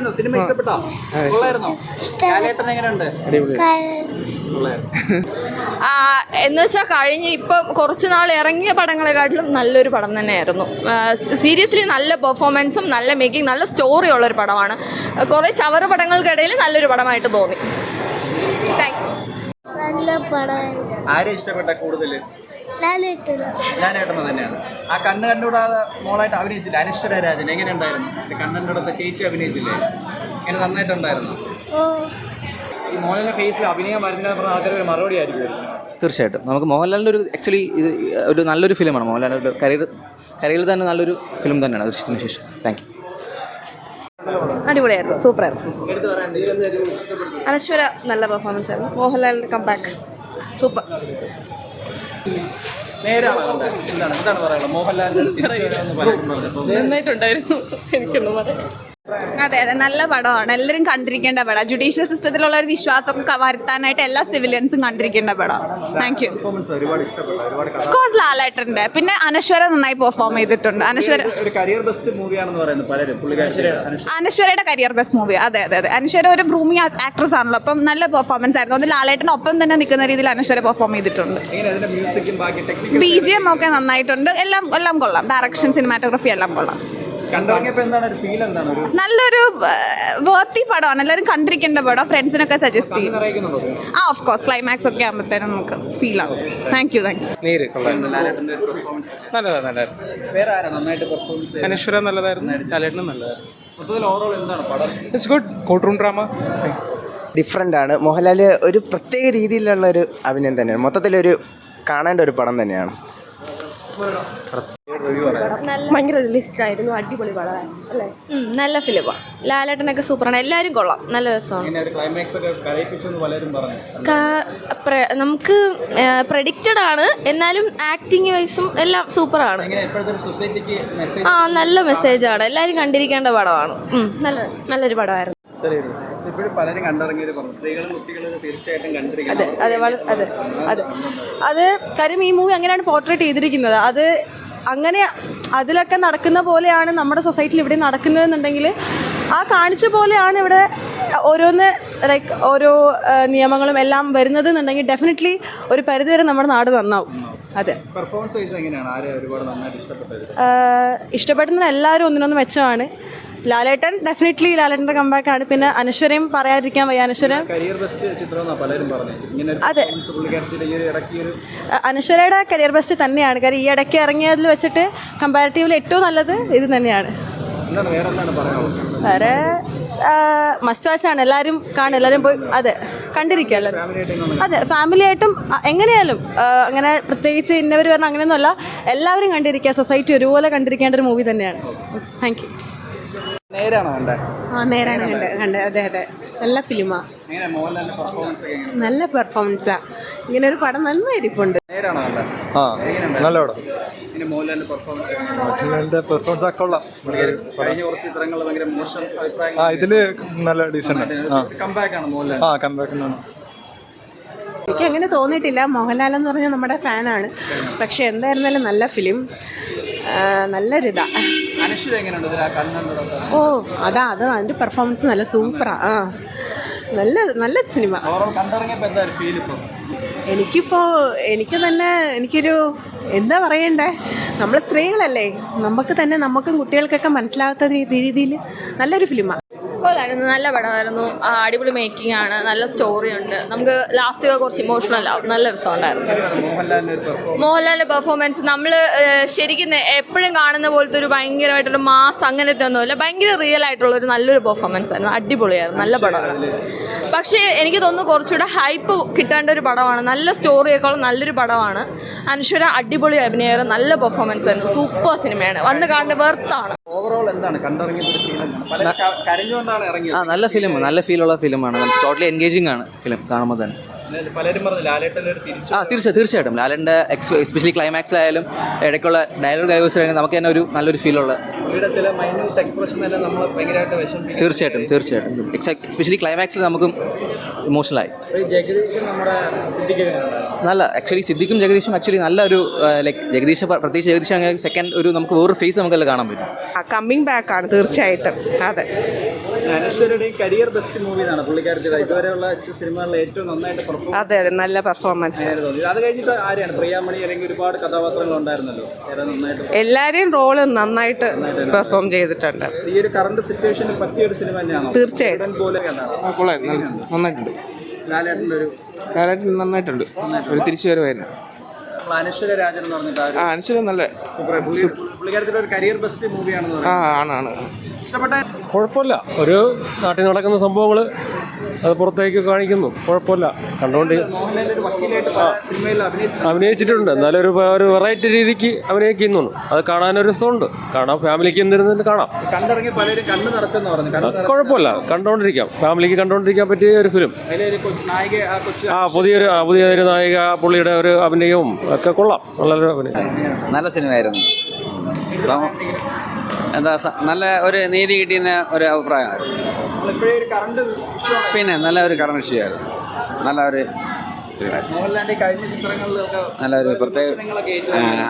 എങ്ങനെയുണ്ടായിരുന്നു സിനിമ? ഇഷ്ടപ്പെട്ടോ? കൊള്ളായിരുന്നോ? ലാലേട്ടൻ എങ്ങനെയുണ്ട്? എന്ന് വെച്ചാൽ കഴിഞ്ഞ് ഇപ്പം കുറച്ച് നാൾ ഇറങ്ങിയ പടങ്ങളെക്കാട്ടിലും നല്ലൊരു പടം തന്നെയായിരുന്നു. സീരിയസ്ലി നല്ല പെർഫോമൻസും നല്ല മേക്കിംഗ്, നല്ല സ്റ്റോറി ഉള്ളൊരു പടമാണ്. കുറേ ചവറ് പടങ്ങൾക്കിടയിൽ നല്ലൊരു പടമായിട്ട് തോന്നി. നല്ല പടം. ആരെ ഇഷ്ടപ്പെട്ട കൂടുതൽ? ലാലേട്ടനെ തന്നെയാണ്. ആ കണ്ണ് കണ്ടുകൂടാതെ മോളായിട്ട് അഭിനയിച്ചില്ല അനശ്വര രാജൻ, എങ്ങനെയുണ്ടായിരുന്നു? കണ്ണൻ്റെ ചേച്ചി അഭിനയിച്ചില്ലേ, എങ്ങനെ നന്നായിട്ടുണ്ടായിരുന്നു? ഈ മോഹൻലാലിന്റെ ഫേസിൽ അഭിനയം വരുന്ന ആൾക്കാർ ഒരു മറുപടി ആയിരിക്കും. തീർച്ചയായിട്ടും നമുക്ക് മോഹൻലാലിൻ്റെ ഒരു ആക്ച്വലി ഇത് ഒരു നല്ലൊരു ഫിലിമാണ്. മോഹൻലാലിൻ്റെ കരിയറിൽ തന്നെ നല്ലൊരു ഫിലിം തന്നെയാണ് ദൃശ്യത്തിന് ശേഷം. Thank you. അടിപൊളിയായിരുന്നു, സൂപ്പറായിരുന്നു. അനശ്വര നല്ല പെർഫോമൻസ് ആയിരുന്നു. മോഹൻലാലിൻ്റെ കംബാക്ക് സൂപ്പർ. നന്നായിട്ടുണ്ടായിരുന്നു. എനിക്കൊന്നും പറയാം. അതെ അതെ, നല്ല പടമാണ്. എല്ലാവരും കണ്ടിരിക്കേണ്ട പടം. ജുഡീഷ്യൽ സിസ്റ്റത്തിലുള്ള ഒരു വിശ്വാസമൊക്കെ വരുത്താനായിട്ട് എല്ലാ സിവിലിയൻസും കണ്ടിരിക്കേണ്ട പടം. Thank you. കോഴ്സ് ലാലേട്ടൻ്റെ, പിന്നെ അനശ്വര നന്നായി പെർഫോം ചെയ്തിട്ടുണ്ട്. അനശ്വരയുടെ കരിയർ ബെസ്റ്റ് മൂവി. അതെ അതെ അതെ, അനശ്വര ഒരു ഗ്രൂമിങ് ആക്ട്രസ് ആണല്ലോ, അപ്പം നല്ല പെർഫോമൻസ് ആയിരുന്നു. അത് ലാലേട്ടൻ ഒപ്പം തന്നെ നിൽക്കുന്ന രീതിയിൽ അനശ്വര പെർഫോം ചെയ്തിട്ടുണ്ട്. BGM ഒക്കെ നന്നായിട്ടുണ്ട്. എല്ലാം കൊള്ളാം. ഡയറക്ഷൻ, സിനിമാറ്റോഗ്രഫി എല്ലാം കൊള്ളാം. നല്ലൊരു വേർത്തി പടമാണ്. എല്ലാവരും കണ്ടിരിക്കേണ്ട പടം. ഫ്രണ്ട്സിനൊക്കെ സജസ്റ്റ് ചെയ്യും. ഓഫ് കോഴ്സ് ക്ലൈമാക്സ് ഒക്കെ ആകുമ്പോഴത്തേനും നമുക്ക് ഫീൽ ആവും. Thank you. അനശ്വര നല്ലതായിരുന്നു, ലാലേട്ടനും നല്ലതായിരുന്നു. It's good court room drama. Different ആണ്. മോഹൻലാൽ ഒരു പ്രത്യേക രീതിയിലുള്ള ഒരു അഭിനയം തന്നെയാണ്. മൊത്തത്തിലൊരു കാണേണ്ട ഒരു പടം തന്നെയാണ്. ഭയങ്കര റിയലിസ്റ്റിക്, അടിപൊളി പടമായിരുന്നു അല്ലേ? നല്ല ഫിലിമാണ്. ലാലേട്ടനൊക്കെ സൂപ്പറാണ്. എല്ലാവരും കൊള്ളാം, നല്ല രസമാണ്. നമുക്ക് പ്രഡിക്റ്റഡ് ആണ്, എന്നാലും ആക്ടിങ് വൈസും എല്ലാം സൂപ്പറാണ്. നല്ല മെസ്സേജാണ്. എല്ലാവരും കണ്ടിരിക്കേണ്ട പടമാണ്. നല്ലൊരു പടമായിരുന്നു. അതെ അതെ അതെ അതെ അത് കാര്യം ഈ മൂവി അങ്ങനെയാണ് പോർട്രേറ്റ് ചെയ്തിരിക്കുന്നത്. അത് അങ്ങനെ അതിലൊക്കെ നടക്കുന്ന പോലെയാണ് നമ്മുടെ സൊസൈറ്റിയിൽ ഇവിടെ നടക്കുന്നതെന്നുണ്ടെങ്കിൽ ആ കാണിച്ച പോലെയാണ് ഇവിടെ ഓരോന്ന് ലൈക്ക് ഓരോ നിയമങ്ങളും എല്ലാം വരുന്നത് എന്നുണ്ടെങ്കിൽ ഡെഫിനറ്റ്ലി ഒരു പരിധിവരെ നമ്മുടെ നാട് നന്നാവും. അതെ, ഇഷ്ടപ്പെടുന്ന എല്ലാവരും ഒന്നിനൊന്ന് മെച്ചമാണ്. ലാലേട്ടൻ ഡെഫിനറ്റ്ലി ലാലേട്ടൻ്റെ കംബാക്കാണ്. പിന്നെ അനശ്വരയും പറയാതിരിക്കാൻ വയ്യ. അനശ്വര അതെ, അനശ്വരയുടെ കരിയർ ബെസ്റ്റ് തന്നെയാണ്. കാര്യം ഈ ഇടയ്ക്ക് ഇറങ്ങിയതിൽ വെച്ചിട്ട് കമ്പാരിറ്റീവ്ലി ഏറ്റവും നല്ലത് ഇത് തന്നെയാണ്. വേറെ മസ്റ്റ് വാച്ചാണ്. എല്ലാവരും കാണും, എല്ലാവരും പോയി അതെ കണ്ടിരിക്കുക എല്ലാവരും. അതെ, ഫാമിലിയായിട്ടും എങ്ങനെയാലും അങ്ങനെ പ്രത്യേകിച്ച് ഇന്നവർ പറഞ്ഞാൽ അങ്ങനെയൊന്നുമല്ല, എല്ലാവരും കണ്ടിരിക്കുക. സൊസൈറ്റി ഒരുപോലെ കണ്ടിരിക്കേണ്ട ഒരു മൂവി തന്നെയാണ്. Thank you. നേരാണ് കണ്ട്. അതെ അതെ, നല്ല ഫിലിമാ, നല്ല പെർഫോമൻസാ. ഇങ്ങനെ ഒരു പടം നന്നായിരിപ്പുണ്ട്. നല്ല പടം. പെർഫോമൻസ് ഒക്കെ കൊള്ളാം. ഇതില് നല്ല ഡീസന്റ്. കംബാക്ക് ആണ്. എനിക്ക് അങ്ങനെ തോന്നിയിട്ടില്ല. മോഹൻലാൽ എന്ന് പറഞ്ഞാൽ നമ്മുടെ ഫാനാണ്. പക്ഷെ എന്തായിരുന്നാലും നല്ല ഫിലിം, നല്ലൊരിതാ. ഓ അത് അതിൻ്റെ പെർഫോമൻസ് നല്ല സൂപ്പറാ. നല്ല സിനിമ. എനിക്കൊരു എന്താ പറയണ്ടേ, നമ്മൾ സ്ത്രീകളല്ലേ, നമുക്കും കുട്ടികൾക്കൊക്കെ മനസ്സിലാകാത്ത രീതിയിൽ നല്ലൊരു ഫിലിമാണ്. നല്ല പടമായിരുന്നു. അടിപൊളി മേക്കിംഗ് ആണ്. നല്ല സ്റ്റോറി ഉണ്ട്. നമുക്ക് ലാസ്റ്റ് കുറച്ച് ഇമോഷണൽ ആവും. നല്ല രസമുണ്ടായിരുന്നു. മോഹൻലാലിൻ്റെ പെർഫോമൻസ് നമ്മൾ ശരിക്കും എപ്പോഴും കാണുന്ന പോലത്തെ ഒരു ഭയങ്കരമായിട്ടൊരു മാസ് അങ്ങനത്തെ ഒന്നുമില്ല. ഭയങ്കര റിയൽ ആയിട്ടുള്ളൊരു നല്ലൊരു പെർഫോമൻസ് ആയിരുന്നു. അടിപൊളിയായിരുന്നു. നല്ല പടമാണ്. പക്ഷേ എനിക്ക് തോന്നുന്നു കുറച്ചുകൂടെ ഹൈപ്പ് കിട്ടേണ്ട ഒരു പടമാണ്. നല്ല സ്റ്റോറിയേക്കാളും നല്ലൊരു പടമാണ്. അനശ്വര അടിപൊളി അഭിനയം, നല്ല പെർഫോമൻസ് ആയിരുന്നു. സൂപ്പർ സിനിമയാണ്. വന്ന് കാണേണ്ട വെർത്താണ്. നല്ല ഫിലിമാണ്. നല്ല ഫീലുള്ള ഫിലിമാണ്. ടോട്ടലി എൻഗേജിങ് ആണ് ഫിലിം കാണുമ്പോൾ തന്നെ. തീർച്ചയായിട്ടും ലാലേട്ടൻ്റെ എസ്പെഷ്യലി ക്ലൈമാക്സിലായാലും ഇടയ്ക്കുള്ള ഡയലോഗ് ഡൈവേഴ്സിലായാലും നമുക്ക് തന്നെ ഒരു നല്ലൊരു ഫീലുള്ള. തീർച്ചയായിട്ടും എസ്പെഷ്യലി ക്ലൈമാക്സിൽ നമുക്കും ഇമോഷണലായി. നല്ല ആക്ച്വലി സിദ്ദിഖും ജഗദീഷും ആക്ച്വലി നല്ലൊരു ലൈക്ക് പ്രത്യേകിച്ച് ജഗദീഷ് അങ്ങനെ സെക്കൻഡ് ഒരു നമുക്ക് വേറൊരു ഫേസ് നമുക്കെല്ലാം കാണാൻ പറ്റും. കമ്മിങ് ബാക്ക് ആണ് തീർച്ചയായിട്ടും. അതെ. അനശ്വരയുടെ കരിയർ ബെസ്റ്റ് മൂവി എന്നാണ് പുള്ളിക്കാരത്തി ഇതുവരെയുള്ള സിനിമകളിൽ ഏറ്റവും നന്നായിട്ട് പെർഫോം അതെ അതെ നല്ല പെർഫോമൻസ്. തോന്നി. അത് കഴിഞ്ഞിട്ട് ആരെയാണ് പ്രിയാമണി അല്ലെങ്കിൽ ഒരുപാട് കഥാപാത്രങ്ങൾ ഉണ്ടായിരുന്നല്ലോ, ഏതാ നന്നായിട്ട് എല്ലാവരെയും റോള് നന്നായിട്ട് പെർഫോം ചെയ്തിട്ടുണ്ട്. ഈ ഒരു കറണ്ട് സിറ്റുവേഷനിൽ പറ്റിയ ഒരു സിനിമ തന്നെയാണോ? തീർച്ചയായിട്ടും. പോലെ കണ്ടാണ് കൊള്ളാം, നന്നായിട്ടുണ്ട്. ലാലേട്ടൻ്റെ ഒരു നന്നായിട്ടുണ്ട്, ഒരു തിരിച്ചു വരവായിരുന്നു. അനശ്വര രാജൻ എന്ന് പറഞ്ഞിട്ട് ആ ഒരു അനുസരിച്ച് നല്ല പുള്ളിക്കാരത്തിന്റെ ഒരു കരിയർ ബെസ്റ്റ് മൂവിയാണെന്ന് പറയുന്നത്. ആണ്. ഇഷ്ടപ്പെട്ട കുഴപ്പമില്ല. ഒരു നാട്ടിൽ നടക്കുന്ന സംഭവങ്ങൾ അത് പുറത്തേക്ക് കാണിക്കുന്നു, കുഴപ്പമില്ല. കണ്ടുകൊണ്ട് മോഹൻലാൽ ഒരു വക്കീലായിട്ട് പല സിനിമയിൽ അഭിനയിച്ചിട്ടുണ്ട്. എന്നാലും ഒരു വെറൈറ്റി രീതിക്ക് അഭിനയിക്കുന്നു. അത് കാണാനൊരു രസമുണ്ട്. കാണാം, ഫാമിലിക്ക് എന്തിരുന്നിട്ട് കാണാം. കണ്ടിറങ്ങി പലരും കണ്ണ് നിറച്ചെന്ന് പറഞ്ഞു. കുഴപ്പമില്ല, കണ്ടുകൊണ്ടിരിക്കാം. ഫാമിലിക്ക് കണ്ടുകൊണ്ടിരിക്കാൻ പറ്റിയ ഒരു ഫിലിം. അതിലൊരു നായിക ആ കൊച്ചു പുതിയൊരു നായിക, പുള്ളിയുടെ ഒരു അഭിനയവും ഒക്കെ കൊള്ളാം. നല്ലൊരു അഭിനയം. നല്ല സിനിമയായിരുന്നു. എന്താ നല്ല ഒരു നീതി കിട്ടിയ ഒരു അഭിപ്രായമായിരുന്നു. ഇപ്പോഴേ ഒരു കറണ്ട് വിഷയമാണ്. പിന്നെ നല്ല ഒരു കറണ്ട് വിഷയമായിരുന്നു. നല്ല ഒരു മോഹൻലാലിന്റെ കഴിഞ്ഞ ചിത്രങ്ങളിലൊക്കെ നല്ലൊരു പ്രത്യേക നിങ്ങളൊക്കെ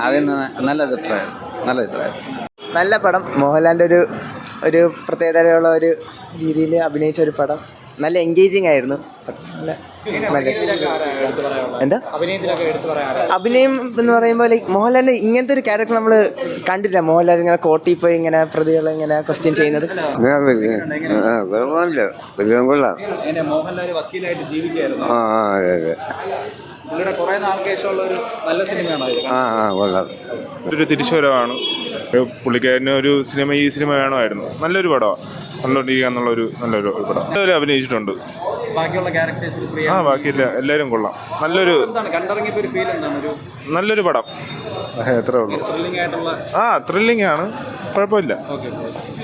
അതിൽ നിന്ന് നല്ല അഭിപ്രായമായിരുന്നു. നല്ല പടം. മോഹൻലാലിൻ്റെ ഒരു പ്രത്യേകതയുള്ള ഒരു രീതിയിൽ അഭിനയിച്ച ഒരു പടം. നല്ല എൻഗേജിങ് ആയിരുന്നു. എന്താ അഭിനയം എന്ന് പറയുമ്പോൾ ലൈക്ക് മോഹൻലാലിന് ഇങ്ങനത്തെ ഒരു ക്യാരക്ടർ നമ്മൾ കണ്ടില്ല. മോഹൻലാൽ ഇങ്ങനെ കോർട്ടിൽ പോയി ഇങ്ങനെ പ്രതികളെ ഇങ്ങനെ ക്വസ്റ്റ്യൻ ചെയ്യുന്നത് മോഹൻലാൽ വക്കീലായിട്ട് ജീവിക്കുകയായിരുന്നു. പുള്ളിയുടെ കുറെ നാൾക്ക് ശേഷമുള്ള ഒരു നല്ല സിനിമയാണോ? ഒരു തിരിച്ചുവരവാണ്. പുള്ളിക്കാരന് ഒരു സിനിമ, ഈ സിനിമ വേണമായിരുന്നു. നല്ലൊരു പടമാണ്. കണ്ടോണ്ടിരിക്കുക നല്ലൊരു പടം. നല്ലൊരു അഭിനയിച്ചിട്ടുണ്ട്. ബാക്കിയുള്ള ക്യാരക്ടേഴ്സ് ബാക്കിയില്ല, എല്ലാവരും കൊള്ളാം. നല്ലൊരു കണ്ടിറങ്ങിയപ്പോ ഒരു ഫീൽ എന്താണ്? ഒരു നല്ലൊരു പടം, എത്രേ ഉള്ളൂ. ത്രില്ലിംഗ് ആയിട്ടുള്ള ത്രില്ലിംഗ് ആണ്, കുഴപ്പമില്ല. ഓക്കെ.